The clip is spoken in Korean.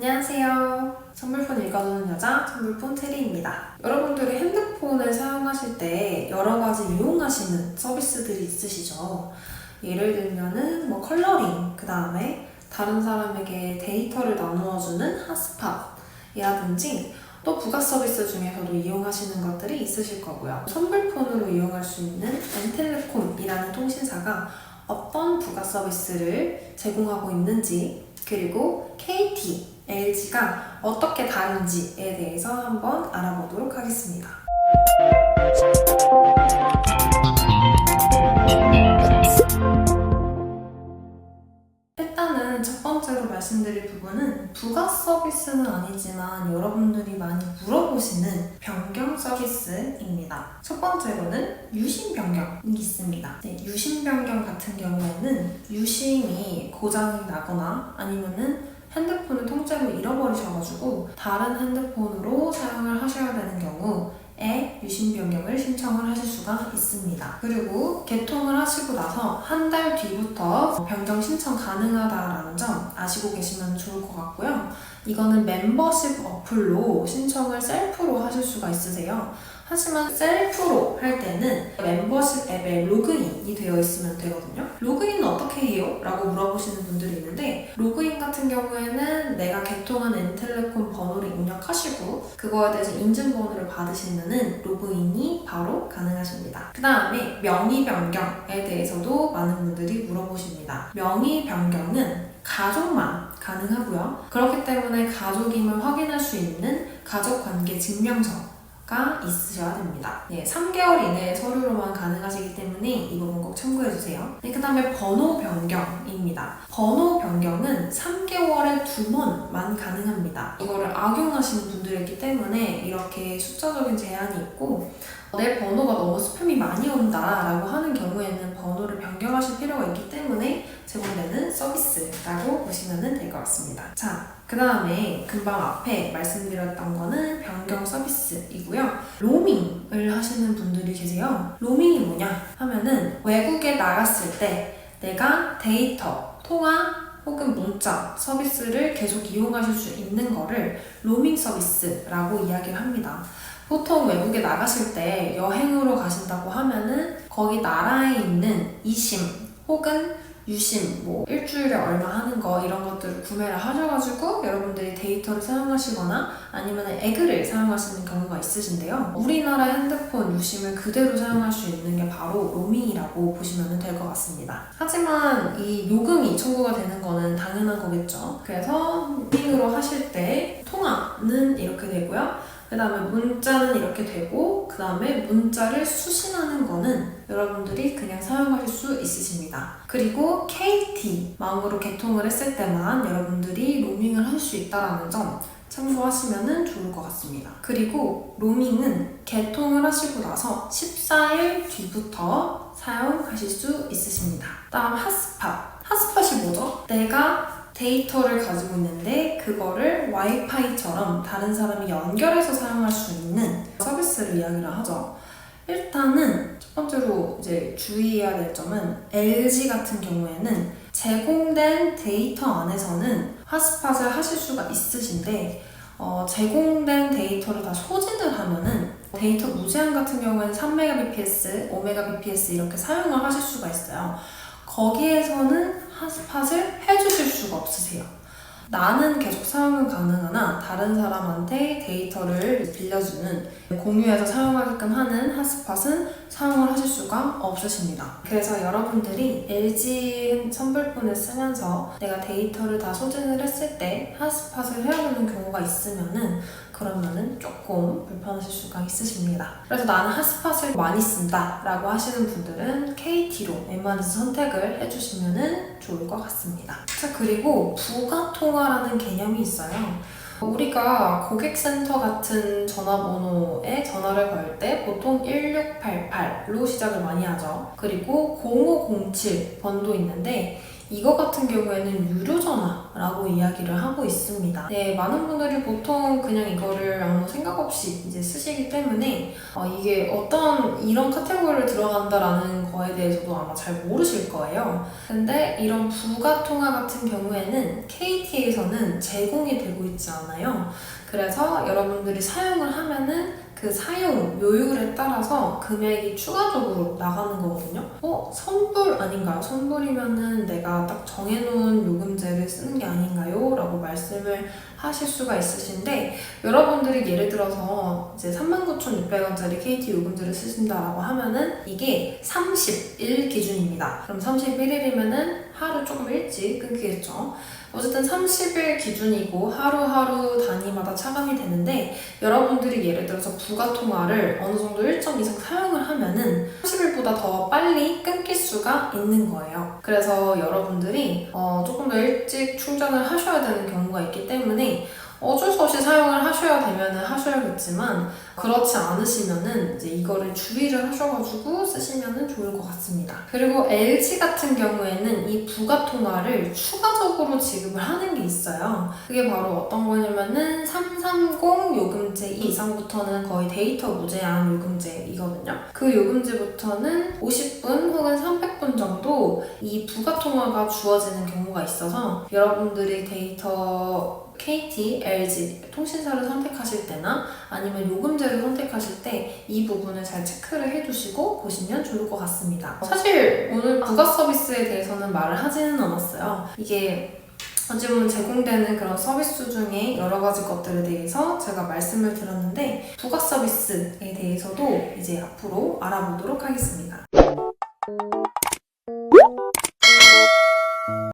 안녕하세요. 선물폰 읽어주는 여자 선물폰 테리입니다. 여러분들이 핸드폰을 사용하실 때 여러 가지 이용하시는 서비스들이 있으시죠? 예를 들면은 컬러링, 그 다음에 다른 사람에게 데이터를 나누어주는 핫스팟이라든지 또 부가 서비스 중에서도 이용하시는 것들이 있으실 거고요. 선불폰으로 이용할 수 있는 엔텔레콤이라는 통신사가 어떤 부가 서비스를 제공하고 있는지, 그리고 KT, LG가 어떻게 다른지에 대해서 한번 알아보도록 하겠습니다. 일단은 첫 번째로 말씀드릴 부분은 부가 서비스는 아니지만 여러분들이 많이 물어보시는 변경 서비스입니다. 첫 번째로는 유심 변경이 있습니다. 유심 변경 같은 경우에는 유심이 고장이 나거나 아니면은 핸드폰을 통째로 잃어버리셔가지고 다른 핸드폰으로 사용을 하셔야 되는 경우에 유심 변경을 신청을 하실 수가 있습니다. 그리고 개통을 하시고 나서 한 달 뒤부터 변경 신청 가능하다라는 점 아시고 계시면 좋을 것 같고요. 이거는 멤버십 어플로 신청을 셀프로 하실 수가 있으세요. 하지만 셀프로 할 때는 멤버십 앱에 로그인이 되어 있으면 되거든요. 로그인은 어떻게 해요? 라고 물어보시는 분들이 있는데, 로그인 같은 경우에는 내가 개통한 엔텔레콤 번호를 입력하시고 그거에 대해서 인증번호를 받으시면은 로그인이 바로 가능하십니다. 그 다음에 명의 변경에 대해서도 많은 분들이 물어보십니다. 명의 변경은 가족만 가능하고요. 그렇기 때문에 가족임을 확인할 수 있는 가족관계 증명서 가 있으셔야 됩니다. 3개월 이내의 서류로만 가능하시기 때문에 이 부분 꼭 참고해주세요. 그 다음에 번호 변경입니다. 번호 변경은 3개월에 2번만 가능합니다. 이거를 악용하시는 분들이 있기 때문에 이렇게 숫자적인 제한이 있고, 내 번호가 너무 스팸이 많이 온다라고 하는 경우에는 번호를 변경하실 필요가 있기 때문에 제공되는 서비스라고 보시면 될 것 같습니다. 그 다음에 금방 앞에 말씀드렸던 거는 변경 서비스이고요. 로밍을 하시는 분들이 계세요. 로밍이 뭐냐 하면은 외국에 나갔을 때 내가 데이터, 통화, 혹은 문자 서비스를 계속 이용하실 수 있는 거를 로밍 서비스라고 이야기를 합니다. 보통 외국에 나가실 때 여행으로 가신다고 하면은 거기 나라에 있는 이심 혹은 유심, 일주일에 얼마 하는 거 이런 것들을 구매를 하셔가지고 여러분들이 데이터를 사용하시거나 아니면 에그를 사용하시는 경우가 있으신데요. 우리나라 핸드폰 유심을 그대로 사용할 수 있는 게 바로 로밍이라고 보시면 될 것 같습니다. 하지만 이 요금이 청구가 되는 거는 당연한 거겠죠. 그래서 로밍으로 하실 때 통화는 이렇게 되고요. 그 다음에 문자는 이렇게 되고, 그 다음에 문자를 수신하는 거는 여러분들이 그냥 사용하실 수 있으십니다. 그리고 KT, 마음으로 개통을 했을 때만 여러분들이 로밍을 할 수 있다는 점 참고하시면 좋을 것 같습니다. 그리고 로밍은 개통을 하시고 나서 14일 뒤부터 사용하실 수 있으십니다. 다음 핫스팟. 핫스팟이 뭐죠? 내가 데이터를 가지고 있는데 그거를 와이파이처럼 다른 사람이 연결해서 사용할 수 있는 서비스를 이야기를 하죠. 일단은 첫 번째로 이제 주의해야 될 점은 LG 같은 경우에는 제공된 데이터 안에서는 핫스팟을 하실 수가 있으신데, 제공된 데이터를 다 소진을 하면은 데이터 무제한 같은 경우에는 3Mbps, 5Mbps 이렇게 사용을 하실 수가 있어요. 거기에서는 핫스팟을 해주실 수가 없으세요. 나는 계속 사용은 가능하나 다른 사람한테 데이터를 빌려주는, 공유해서 사용하게끔 하는 핫스팟은 사용을 하실 수가 없으십니다. 그래서 여러분들이 LG 선불폰을 쓰면서 내가 데이터를 다 소진을 했을 때 핫스팟을 해야 되는 경우가 있으면은 그러면은 조금 불편하실 수가 있으십니다. 그래서 나는 핫스팟을 많이 쓴다 라고 하시는 분들은 KT로 웬만해서 선택을 해주시면 좋을 것 같습니다. 그리고 부가 통화라는 개념이 있어요. 우리가 고객센터 같은 전화번호에 전화를 걸 때 보통 1688로 시작을 많이 하죠. 그리고 0507번도 있는데 이거 같은 경우에는 유료 전화라고 이야기를 하고 있습니다. 네, 많은 분들이 보통 그냥 이거를 아무 생각 없이 이제 쓰시기 때문에 이게 어떤 이런 카테고리를 들어간다라는 거에 대해서도 아마 잘 모르실 거예요. 근데 이런 부가통화 같은 경우에는 KT에서는 제공이 되고 있지 않아요. 그래서 여러분들이 사용을 하면은 그 사용 요율에 따라서 금액이 추가적으로 나가는 거거든요. 선불 아닌가요? 선불이면은 내가 딱 정해놓은 요금제를 쓰는 게 아닌가요? 라고 말씀을 하실 수가 있으신데, 여러분들이 예를 들어서 이제 39,600원짜리 KT 요금제를 쓰신다라고 하면은 이게 30일 기준입니다. 그럼 31일이면은 하루 조금 일찍 끊기겠죠. 어쨌든 30일 기준이고 하루하루 단위마다 차감이 되는데, 여러분들이 예를 들어서 부가통화를 어느 정도 일정 이상 사용을 하면은 30일보다 더 빨리 끊길 수가 있는 거예요. 그래서 여러분들이 조금 더 일찍 충전을 하셔야 되는 경우가 있기 때문에 어쩔 수 없이 사용을 하셔야 되면은 하셔야겠지만, 그렇지 않으시면은 이제 이거를 주의를 하셔가지고 쓰시면은 좋을 것 같습니다. 그리고 LG 같은 경우에는 이 부가통화를 추가적으로 지급을 하는 게 있어요. 그게 바로 어떤 거냐면은 330 요금제 이상부터는 거의 데이터 무제한 요금제이거든요. 그 요금제부터는 50분 혹은 300분 정도 이 부가통화가 주어지는 경우가 있어서, 여러분들이 데이터 KT, LG 통신사를 선택하실 때나 아니면 요금제를 선택하실 때 이 부분을 잘 체크를 해두시고 보시면 좋을 것 같습니다. 사실 오늘 부가 서비스에 대해서는 말을 하지는 않았어요. 이게 어찌 보면 제공되는 그런 서비스 중에 여러 가지 것들에 대해서 제가 말씀을 드렸는데, 부가 서비스에 대해서도 이제 앞으로 알아보도록 하겠습니다.